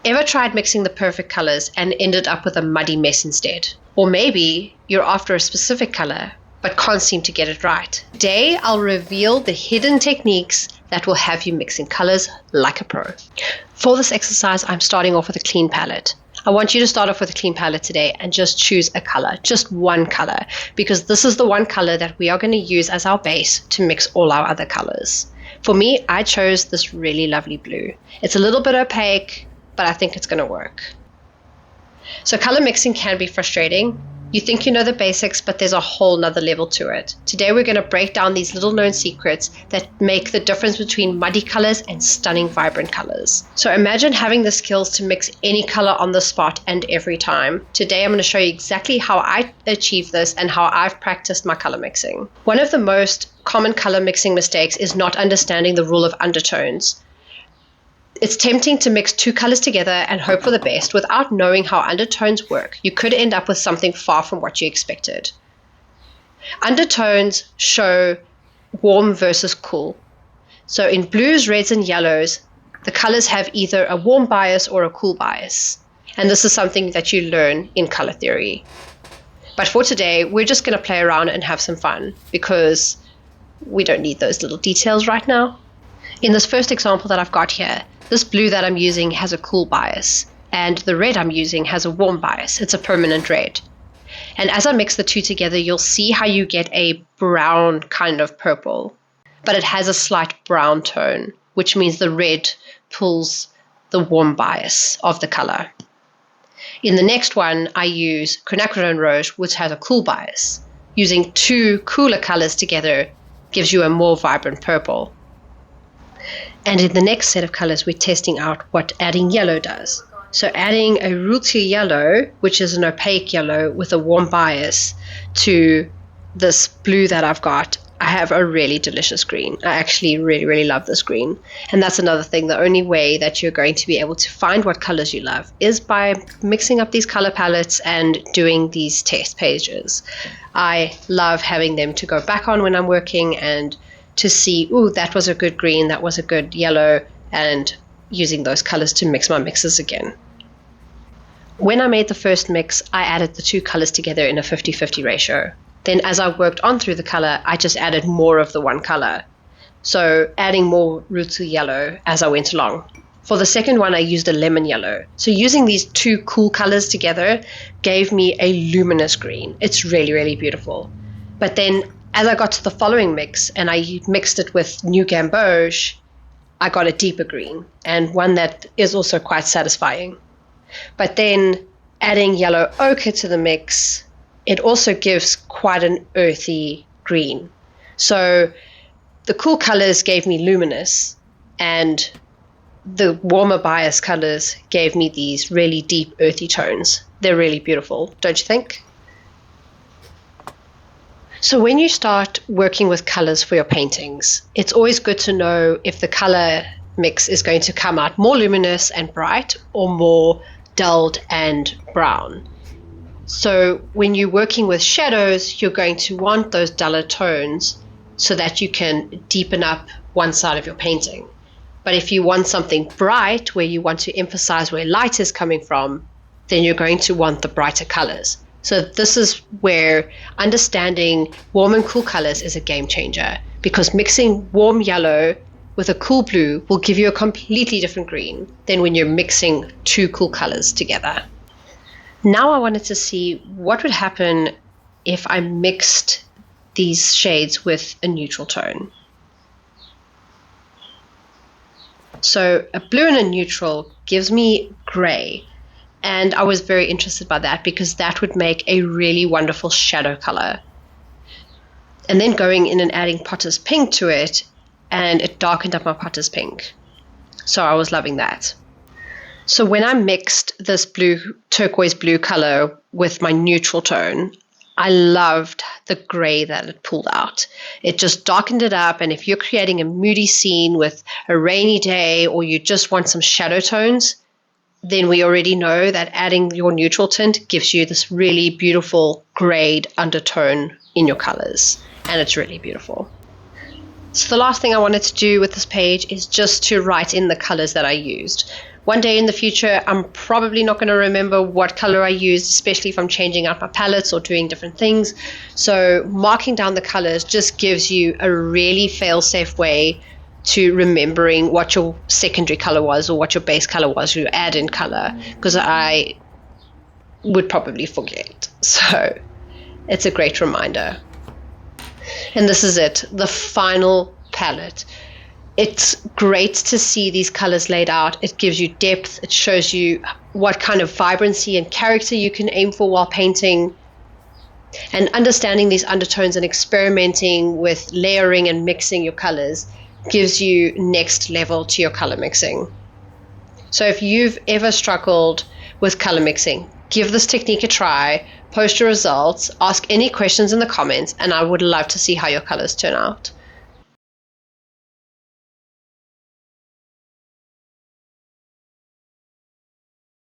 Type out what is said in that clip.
Ever tried mixing the perfect colors and ended up with a muddy mess instead? Or maybe you're after a specific color but can't seem to get it right. Today, I'll reveal the hidden techniques that will have you mixing colors like a pro. For this exercise, I'm starting off with a clean palette. I want you to start off with a clean palette today and just choose a color, just one color, because this is the one color that we are going to use as our base to mix all our other colors. For me, I chose this really lovely blue. It's a little bit opaque, but I think it's going to work. So color mixing can be frustrating. You think you know the basics, but there's a whole nother level to it. Today we're going to break down these little known secrets that make the difference between muddy colors and stunning vibrant colors. So imagine having the skills to mix any color on the spot and every time. Today I'm going to show you exactly how I achieve this and how I've practiced my color mixing. One of the most common color mixing mistakes is not understanding the rule of undertones. It's tempting to mix two colors together and hope for the best without knowing how undertones work. You could end up with something far from what you expected. Undertones show warm versus cool. So in blues, reds, and yellows, the colors have either a warm bias or a cool bias. And this is something that you learn in color theory. But for today, we're just going to play around and have some fun because we don't need those little details right now. In this first example that I've got here, this blue that I'm using has a cool bias, and the red I'm using has a warm bias. It's a permanent red. And as I mix the two together, you'll see how you get a brown kind of purple, but it has a slight brown tone, which means the red pulls the warm bias of the color. In the next one, I use quinacridone rouge, which has a cool bias. Using two cooler colors together gives you a more vibrant purple. And in the next set of colors, we're testing out what adding yellow does. So adding a rooty yellow, which is an opaque yellow with a warm bias, to this blue that I've got, I have a really delicious green. I actually really, really love this green. And that's another thing. The only way that you're going to be able to find what colors you love is by mixing up these color palettes and doing these test pages. I love having them to go back on when I'm working and to see, ooh, that was a good green, that was a good yellow, and using those colors to mix my mixes again. When I made the first mix, I added the two colors together in a 50-50 ratio. Then as I worked on through the color, I just added more of the one color. So adding more rooty yellow as I went along. For the second one, I used a lemon yellow. So using these two cool colors together gave me a luminous green. It's really, really beautiful. But then as I got to the following mix and I mixed it with New Gamboge, I got a deeper green and one that is also quite satisfying. But then adding yellow ochre to the mix, it also gives quite an earthy green. So the cool colors gave me luminous and the warmer bias colors gave me these really deep earthy tones. They're really beautiful, don't you think? So when you start working with colors for your paintings, it's always good to know if the color mix is going to come out more luminous and bright or more dulled and brown. So when you're working with shadows, you're going to want those duller tones so that you can deepen up one side of your painting. But if you want something bright, where you want to emphasize where light is coming from, then you're going to want the brighter colors. So this is where understanding warm and cool colors is a game changer, because mixing warm yellow with a cool blue will give you a completely different green than when you're mixing two cool colors together. Now I wanted to see what would happen if I mixed these shades with a neutral tone. So a blue and a neutral gives me gray. And I was very interested by that because that would make a really wonderful shadow color. And then going in and adding Potter's pink to it, and it darkened up my Potter's pink. So I was loving that. So when I mixed this turquoise blue color with my neutral tone, I loved the gray that it pulled out. It just darkened it up. And if you're creating a moody scene with a rainy day or you just want some shadow tones, then we already know that adding your neutral tint gives you this really beautiful grayed undertone in your colors. And it's really beautiful. So the last thing I wanted to do with this page is just to write in the colors that I used. one day in the future, I'm probably not going to remember what color I used, especially if I'm changing out my palettes or doing different things. So marking down the colors just gives you a really fail-safe way to remembering what your secondary color was or what your base color was, your add-in color, because I would probably forget. So it's a great reminder. And this is it, the final palette. It's great to see these colors laid out. It gives you depth. It shows you what kind of vibrancy and character you can aim for while painting. And understanding these undertones and experimenting with layering and mixing your colors gives you next level to your color mixing. So if you've ever struggled with color mixing, give this technique a try, post your results, ask any questions in the comments, and I would love to see how your colors turn out.